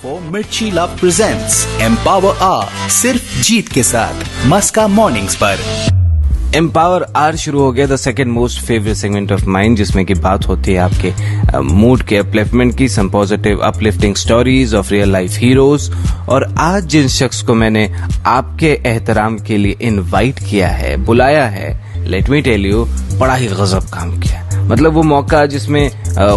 104 मिर्ची love presents empower are सिर्फ जीत के साथ मस्का मॉर्निंग्स पर। एम्पावर आर शुरू हो गया, the second most favourite segment of mind, जिसमें की बात होती है आपके मूड के अपलिफ्टमेंट की, some positive uplifting stories of real life heroes. और आज जिन शख्स को मैंने आपके एहतराम के लिए इनवाइट किया है, बुलाया है, लेट मी टेल यू, बड़ा ही गजब काम किया। मतलब वो मौका जिसमें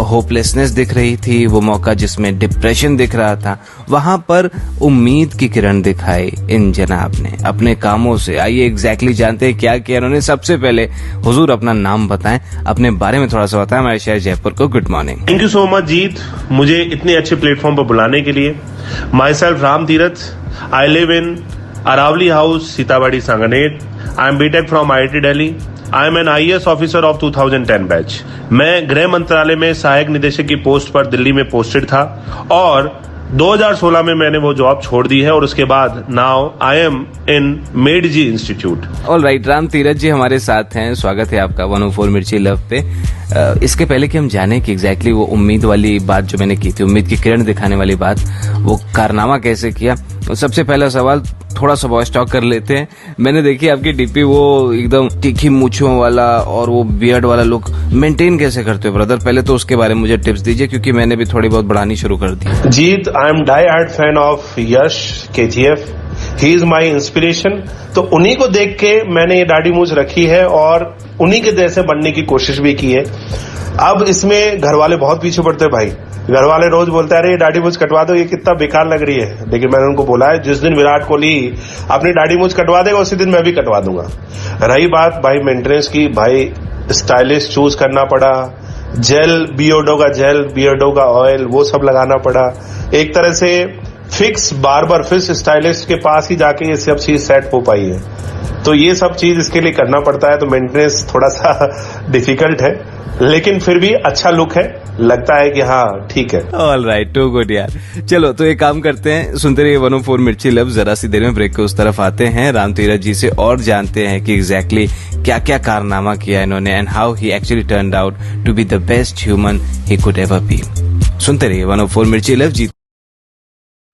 होपलेसनेस दिख रही थी, वो मौका जिसमें डिप्रेशन दिख रहा था, वहां पर उम्मीद की किरण दिखाई इन जनाब ने अपने कामों से। आइए एग्जैक्टली जानते हैं क्या किया इन्होंने। सबसे पहले हुजूर अपना नाम बताएं, अपने बारे में थोड़ा सा बताएं हमारे शहर जयपुर को। Good morning. Thank you so much Jeet, मुझे इतने अच्छे प्लेटफॉर्म पर बुलाने के लिए। Myself Ram Tirath, I live in Aravali house, Sitabari, Sanganer. I am BTech from IIT Delhi. I am an IAS officer of 2010 batch. मैं गृह मंत्रालय में सहायक निदेशक की पोस्ट पर दिल्ली में पोस्टेड था और 2016 में मैंने वो जॉब छोड़ दी है और उसके बाद नाउ आई एम इन मेडजी institute. All right, Ram Tirath ji हमारे साथ हैं, स्वागत है आपका 104 मिर्ची लव पे। इसके पहले कि हम जाने कि एग्जैक्टली वो उम्मीद वाली बात जो मैंने की थी, उम्मीद की किरण दिखाने वाली बात, वो कारनामा कैसे किया, तो सबसे पहला सवाल थोड़ा सा वॉइस टॉक कर लेते हैं। मैंने देखी आपकी डीपी, वो एकदम तीखी मूंछों वाला और वो बियर्ड वाला लुक मेंटेन कैसे करते हो ब्रदर? पहले तो उसके बारे में मुझे टिप्स दीजिए, क्योंकि मैंने भी थोड़ी बहुत बढ़ानी शुरू कर दी। Jeet, I am die hard fan of Yash KGF। He is my inspiration. तो उन्हीं को देख के मैंने ये दाढ़ी मूंछ रखी है और उन्हीं के जैसे बनने की कोशिश भी की है। अब इसमें घर वाले बहुत पीछे पड़ते हैं भाई। घर वाले रोज बोलते हैं अरे दाढ़ी मूंछ कटवा दो, ये कितना बेकार लग रही है। लेकिन मैंने उनको बोला है जिस दिन विराट कोहली अपनी दाढ़ी मूंछ कटवा देगा उसी दिन मैं भी कटवा दूंगा। रही बात भाई मेंटेनेंस की, भाई स्टाइलिश चूज करना पड़ा, जेल, बियर्डो का जेल, बियर्डो का ऑयल, वो सब लगाना पड़ा। एक तरह से फिक्स बार्बर, फिक्स स्टाइलिस्ट के पास ही जाके ये सब चीज सेट हो पाई है। तो ये सब चीज इसके लिए करना पड़ता है, तो मेंटेनेंस थोड़ा सा डिफिकल्ट है, लेकिन फिर भी अच्छा लुक है, लगता है कि हाँ ठीक है। ऑल राइट, टू गुड यार। चलो तो एक काम करते हैं, सुनते रहिए 104 मिर्ची लव। जरा सी देर में ब्रेक के उस तरफ आते हैं, राम तीरथ जी से और जानते हैं कि एग्जैक्टली क्या क्या कारनामा किया इन्होंने and how he actually turned out to be the best human he could ever be. सुनते रहिए 104 मिर्ची लव। जीत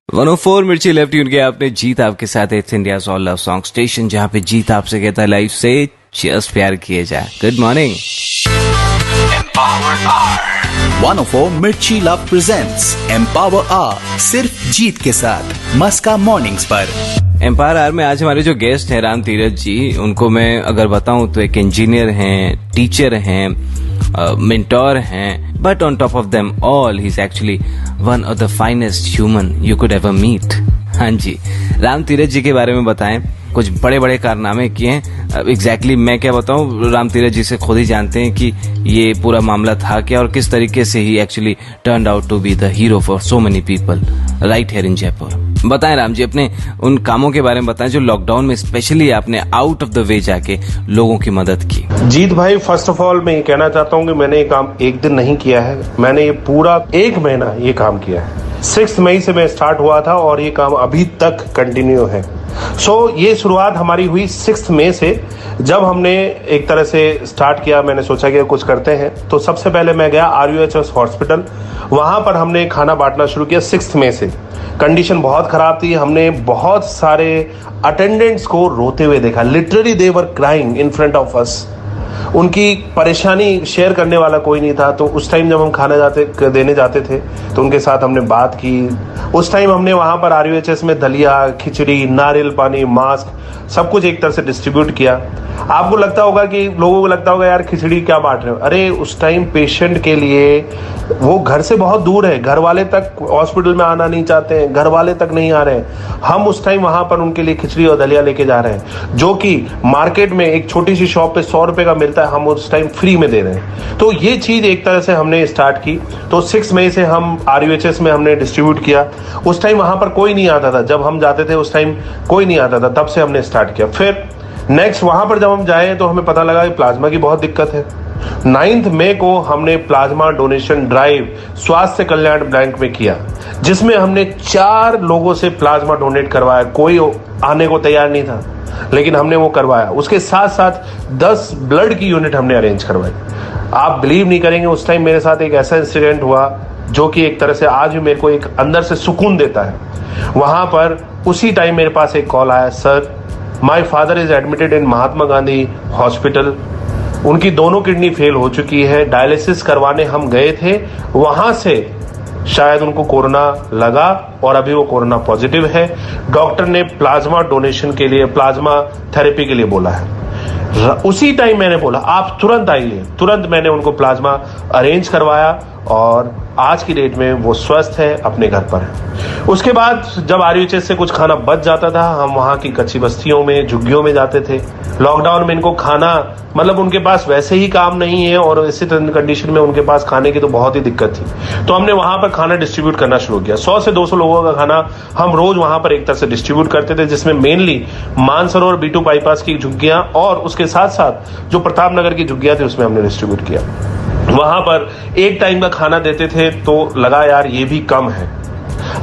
104 मिर्ची लव ट्यून के आपने जीत आपके साथ, it's India's all love song station, जहां पे जीत आपसे कहता है लाइफ से चीयर्स, प्यार किए जाए। Good morning. 104 मिर्ची लव प्रेजेंट्स एम्पावर आर सिर्फ जीत के साथ मस्का मॉर्निंग्स पर। एम्पावर आर में आज हमारे जो गेस्ट हैं राम तीरथ जी, उनको मैं अगर बताऊं तो एक इंजीनियर हैं, टीचर हैं, मेंटोर हैं, but on top of them all he is actually one of the finest human you could ever meet. हाँ जी, राम तीरथ जी के बारे में बताएं। कुछ बड़े बड़े कारनामे किए हैं। एग्जैक्टली मैं क्या बताऊं, राम तीरथ जी से खुद ही जानते हैं कि ये पूरा मामला था क्या और किस तरीके से he actually turned out to be the hero for so many people right here in Jaipur. बताएं राम जी, अपने उन कामों के बारे में बताएं जो लॉकडाउन में स्पेशली आपने आउट ऑफ द वे जाके लोगों की मदद की। जीत भाई, फर्स्ट ऑफ ऑल मैं ये कहना चाहता हूँ कि मैंने ये काम एक दिन नहीं किया है, मैंने ये पूरा 1 महीना ये काम किया है। 6 मई से मैं स्टार्ट हुआ था और ये काम अभी तक कंटिन्यू है। ये शुरुआत हमारी हुई 6 मई से, जब हमने एक तरह से स्टार्ट किया। मैंने सोचा कि कुछ करते हैं, तो सबसे पहले मैं गया RUHS हॉस्पिटल, वहां पर हमने खाना बांटना शुरू किया 6 मई से। कंडीशन बहुत खराब थी, हमने बहुत सारे अटेंडेंट्स को रोते हुए देखा, literally they were crying in front of us. उनकी परेशानी शेयर करने वाला कोई नहीं था। तो उस टाइम जब हम खाना देने जाते थे तो उनके साथ हमने बात की। उस टाइम हमने वहां पर RUHS में दलिया, खिचड़ी, नारियल पानी, मास्क, सब कुछ एक तरह से डिस्ट्रीब्यूट किया। आपको लगता होगा कि लोगों को लगता होगा यार खिचड़ी क्या बांट रहे हो। अरे उस टाइम पेशेंट के लिए, वो घर से बहुत दूर है, घर वाले तक हॉस्पिटल में आना नहीं चाहते हैं, घर वाले तक नहीं आ रहे हैं। हम उस टाइम वहां पर उनके लिए खिचड़ी और दलिया लेके जा रहे हैं, जो कि मार्केट में एक छोटी सी शॉप पे 100 रुपए का मिलता है, हम उस टाइम फ्री में दे रहे हैं। तो ये चीज एक तरह से हमने स्टार्ट की। तो 6 मई से हम RUHS में हमने डिस्ट्रीब्यूट किया। उस टाइम वहां पर कोई नहीं आता था, जब हम जाते थे उस टाइम कोई नहीं आता था, तब से हमने स्टार्ट किया। फिर नेक्स्ट वहां पर जब हम जाए तो हमें पता लगा कि प्लाज्मा की बहुत दिक्कत है। 9 मई को हमने प्लाज्मा डोनेशन ड्राइव स्वास्थ्य कल्याण बैंक में किया, जिसमें हमने 4 लोगों से प्लाज्मा डोनेट करवाया। कोई आने को तैयार नहीं था, लेकिन हमने वो करवाया। उसके साथ साथ 10 ब्लड की यूनिट हमने अरेंज करवाई। आप बिलीव नहीं करेंगे, उस टाइम मेरे साथ एक ऐसा इंसिडेंट हुआ जो कि एक तरह से आज भी मेरे को एक अंदर से सुकून देता है। वहां पर उसी टाइम मेरे पास एक कॉल आया, sir my father is admitted in Mahatma Gandhi hospital, उनकी दोनों किडनी फेल हो चुकी है, डायलिसिस करवाने हम गए थे, वहां से शायद उनको कोरोना लगा और अभी वो कोरोना पॉजिटिव है। डॉक्टर ने प्लाज्मा डोनेशन के लिए, प्लाज्मा थेरेपी के लिए बोला है। उसी टाइम मैंने बोला आप तुरंत आइए, तुरंत मैंने उनको प्लाज्मा अरेंज करवाया और आज की डेट में वो स्वस्थ है, अपने घर पर है। उसके बाद जब आरयूएचएस से कुछ खाना बच जाता था, हम वहां की कच्ची बस्तियों में, झुग्गियों में जाते थे। लॉकडाउन में इनको खाना, मतलब उनके पास वैसे ही काम नहीं है और इसी कंडीशन में उनके पास खाने की तो बहुत ही दिक्कत थी। तो हमने वहां पर खाना डिस्ट्रीब्यूट करना शुरू किया। 100 से 200 लोगों का खाना हम रोज वहां पर एक तरह से डिस्ट्रीब्यूट करते थे, जिसमें मेनली मानसरोवर B2 बाईपास की झुग्गियां और उसके साथ साथ जो प्रताप नगर की झुग्गियां थी उसमें हमने डिस्ट्रीब्यूट किया। वहां पर एक टाइम का खाना देते थे तो लगा यार ये भी कम है।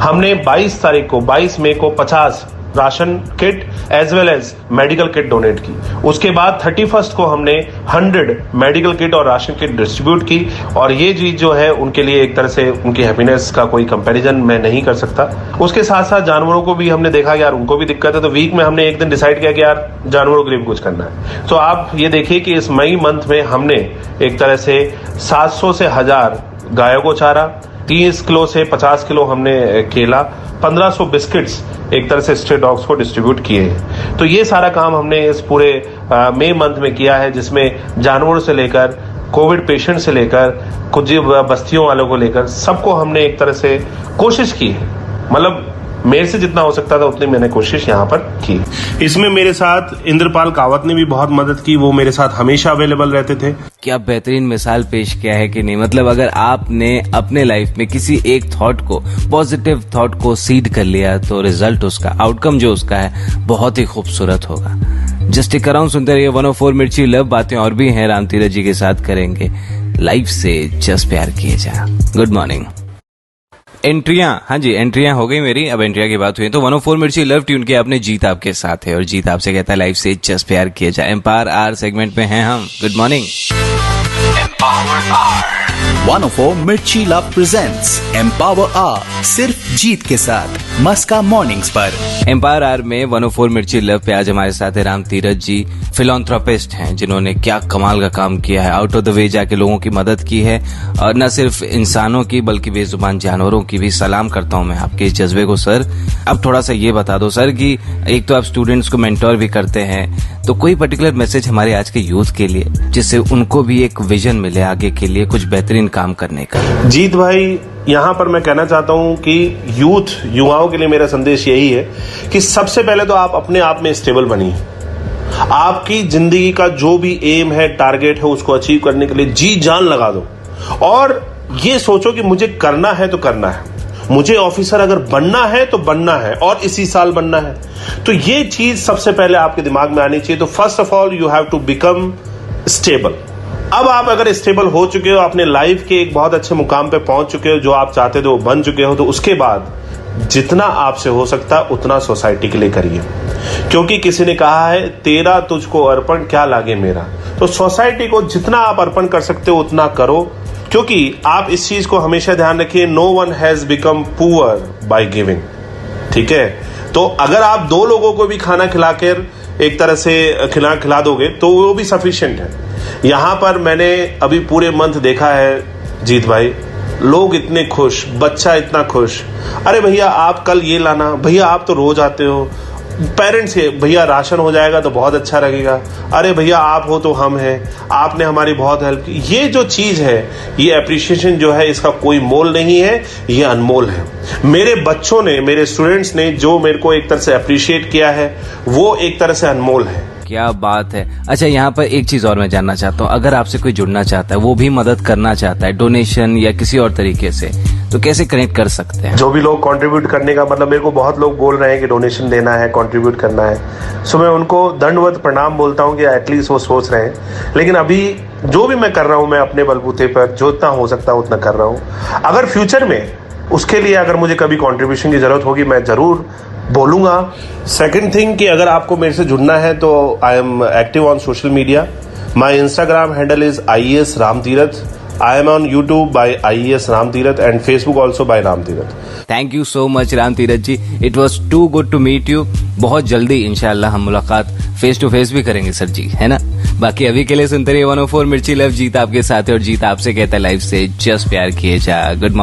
हमने 22 मई को 50 ration kit as well as medical kit donate की। उसके बाद 31 को हमने 100 मेडिकल किट और राशन किट डिस्ट्रीब्यूट की। और ये चीज जो है उनके लिए एक तरह से उनकी हैप्पीनेस का कोई कंपैरिजन मैं नहीं कर सकता। उसके साथ साथ जानवरों को भी हमने देखा यार उनको भी दिक्कत है, तो वीक में हमने एक दिन डिसाइड किया कि यार जानवरों के लिए भी कुछ करना है। तो आप ये देखिए कि इस मई मंथ में हमने एक तरह से 700 से 1000 गायों को चारा, 30 किलो से 50 किलो हमने केला, 1500 बिस्किट्स एक तरह से स्ट्रे डॉग्स को डिस्ट्रीब्यूट किए हैं। तो ये सारा काम हमने इस पूरे मई मंथ में किया है, जिसमें जानवरों से लेकर कोविड पेशेंट से लेकर कुछ बस्तियों वालों को लेकर सबको हमने एक तरह से कोशिश की है। मतलब मेरे से जितना हो सकता था उतनी मैंने कोशिश यहाँ पर की। इसमें मेरे साथ इंद्रपाल कावत ने भी बहुत मदद की, वो मेरे साथ हमेशा अवेलेबल रहते थे। क्या बेहतरीन मिसाल पेश किया है कि नहीं। मतलब अगर आपने अपने लाइफ में किसी एक थॉट को, पॉजिटिव थॉट को सीड कर लिया तो रिजल्ट उसका, आउटकम जो उसका है बहुत ही खूबसूरत होगा। जस्ट स्टिक अराउंड, सुनते रहिए 104 मिर्ची लव। बातें और भी हैं, राम तीरथ जी के साथ करेंगे। लाइफ से जस्ट प्यार किए जा। Good morning. एंट्रियां, हाँ जी एंट्रियां हो गई मेरी। अब एंट्रिया की बात हुई तो 104 मिर्ची लव ट्यून के आपने जीत आपके साथ है और जीत आपसे कहता है लाइफ से जस्ट प्यार किया जाए। एम्पावर आर सेगमेंट में हैं हम। Good morning. 104 मिर्ची लव प्रेजेंट्स एम्पावर आर, सिर्फ जीत के साथ मस्का मॉर्निंग्स पर। एम्पावर आर में 104 मिर्ची लव पे आज हमारे साथ है राम तीरथ जी। फिलॉन्थ्रोपिस्ट हैं जिन्होंने क्या कमाल का काम किया है, आउट ऑफ द वे जाके लोगों की मदद की है और न सिर्फ इंसानों की बल्कि बेजुबान जानवरों की भी। सलाम करता हूं मैं आपके इस जज्बे को सर। अब थोड़ा सा ये बता दो सर कि एक तो आप स्टूडेंट्स को मेंटोर भी करते हैं, तो कोई पर्टिकुलर मैसेज हमारे आज के यूथ के लिए जिससे उनको भी एक विजन मिले आगे के लिए कुछ बेहतरीन काम करने का। जीत भाई, यहाँ पर मैं कहना चाहता हूँ कि युवाओं के लिए मेरा संदेश यही है कि सबसे पहले तो आप अपने आप में स्टेबल बनिए। आपकी जिंदगी का जो भी एम है, टारगेट है, उसको अचीव करने के लिए जी जान लगा दो और ये सोचो कि मुझे करना है तो करना है, मुझे ऑफिसर अगर बनना है तो बनना है और इसी साल बनना है। तो ये चीज सबसे पहले आपके दिमाग में आनी चाहिए। तो first of all you have to become stable. अब आप अगर स्टेबल हो चुके हो, अपने लाइफ के एक बहुत अच्छे मुकाम पे पहुंच चुके हो, जो आप चाहते थे वो बन चुके हो, तो उसके बाद जितना आपसे हो सकता है उतना सोसाइटी के लिए करिए। क्योंकि किसी ने कहा है तेरा तुझको अर्पण क्या लागे मेरा। तो सोसाइटी को जितना आप अर्पण कर सकते हो उतना करो, क्योंकि आप इस चीज को हमेशा ध्यान रखिए, no one has become poor by giving. ठीक है, तो अगर आप 2 लोगों को भी खाना खिलाकर एक तरह से खिला दोगे तो वो भी सफिशिएंट है। यहां पर मैंने अभी पूरे मंथ देखा है जीत भाई, लोग इतने खुश, बच्चा इतना खुश, अरे भैया आप कल ये लाना, भैया आप तो रोज आते हो, पेरेंट्स के भैया राशन हो जाएगा तो बहुत अच्छा लगेगा, अरे भैया आप हो तो हम हैं, आपने हमारी बहुत हेल्प की। ये जो चीज है, ये अप्रिशिएशन जो है, इसका कोई मोल नहीं है, ये अनमोल है। मेरे बच्चों ने, मेरे स्टूडेंट्स ने जो मेरे को एक तरह से अप्रिशिएट किया है वो एक तरह से अनमोल है। क्या बात है। अच्छा, यहाँ पर एक चीज और मैं जानना चाहता हूँ, अगर आपसे कोई जुड़ना चाहता है, वो भी मदद करना चाहता है डोनेशन या किसी और तरीके से, तो कैसे कनेक्ट कर सकते हैं? जो भी लोग कंट्रीब्यूट करने का, मतलब मेरे को बहुत लोग बोल रहे हैं कि डोनेशन देना है, कंट्रीब्यूट करना है, सो मैं उनको दंडवत प्रणाम बोलता हूँ कि एटलीस्ट वो सोच रहे हैं। लेकिन अभी जो भी मैं कर रहा हूँ, मैं अपने बलबूते पर जो इतना हो सकता है उतना कर रहा हूँ। अगर फ्यूचर में उसके लिए अगर मुझे कभी कंट्रीब्यूशन की जरूरत होगी मैं जरूर बोलूंगा। सेकंड थिंग कि अगर आपको मेरे से जुड़ना है तो I am active on social media. My Instagram handle is IAS Ram Tirath. I am on YouTube by IES Ram Tirath and Facebook also by Ram Tirath. Thank you so much Ram Tirath ji, it was too good to meet you. बहुत जल्दी इंशाल्लाह हम मुलाकात face to face भी करेंगे sir जी, है ना। बाकी अभी के लिए सुनते रहिए 104 मिर्ची लव। जीत आपके साथ है और जीत आपसे कहता है लाइफ से जस्ट प्यार किए जा। Good morning.